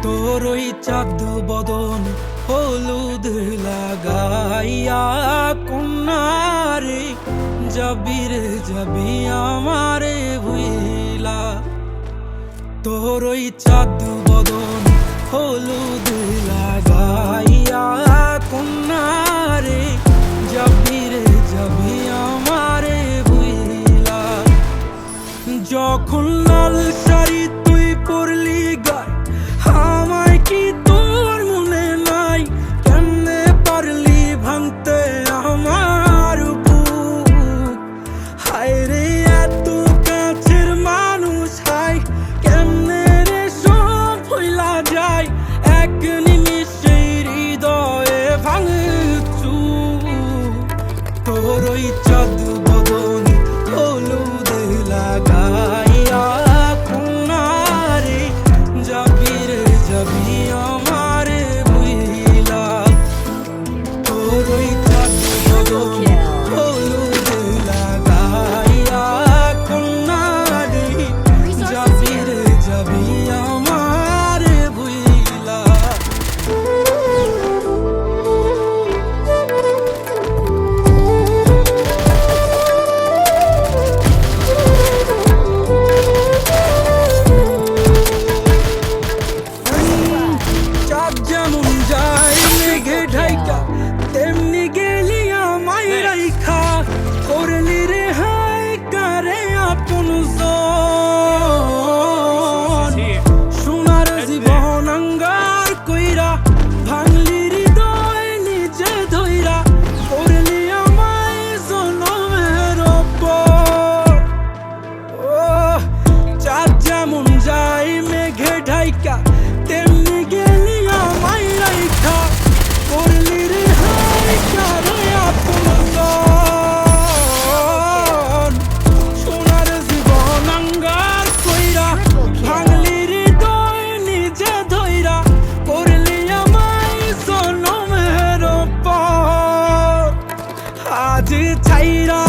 তোর ওই চাঁদ বদন হলুদ লাগাইয়া কন্যারে যাবি রে যাবি আমারে ভুইলা। তোর ওই চাঁদ বদন হলুদ লাগাইয়া কন্যারে যাবি রে যাবি আমারে ভুইলা। যখন লাল শাড়ি তুই পরলি গায় আমায় কি তোর মনে নাই? কেমনে পারলি ভাঙতে আমার বুক? হায় রে এত কাছের মানুষ, হায় কেমনে রে সব ভুইলা যায় এক নিমিষে হৃদয়ে ভাঙচু। তোর ওই চাঁদ বদন হলুদ লাগাইয়া কন্যারে যাবি রে যাবি আমারে ভুইলা। তোর ওই চাঁদ বদন হলুদ লাগাইয়া কন্যারে যাবি রে যাবি আমারে ভুইলা। চাঁদ যেমন যায় মেঘে ঢাইকা তেমনি গেলি আমায় রাইখা। করলি রে হায় কারে আপন সোনার জীবন আঙ্গার কইরা ভাঙলি হৃদয় নিজে ধইরা। করলি আমায় জনমের ওপর। ও চাঁদ যেমন যায় মেঘে ঢাইকা তেমনি গেলি আমায় রাইখা। করলি রে হায় কারে আপন সোনার জীবন আঙ্গার কইরা ভাঙলি হৃদয় নিজে ধইরা। করলি আমায় জনমের ওপর। আজ ছাইরা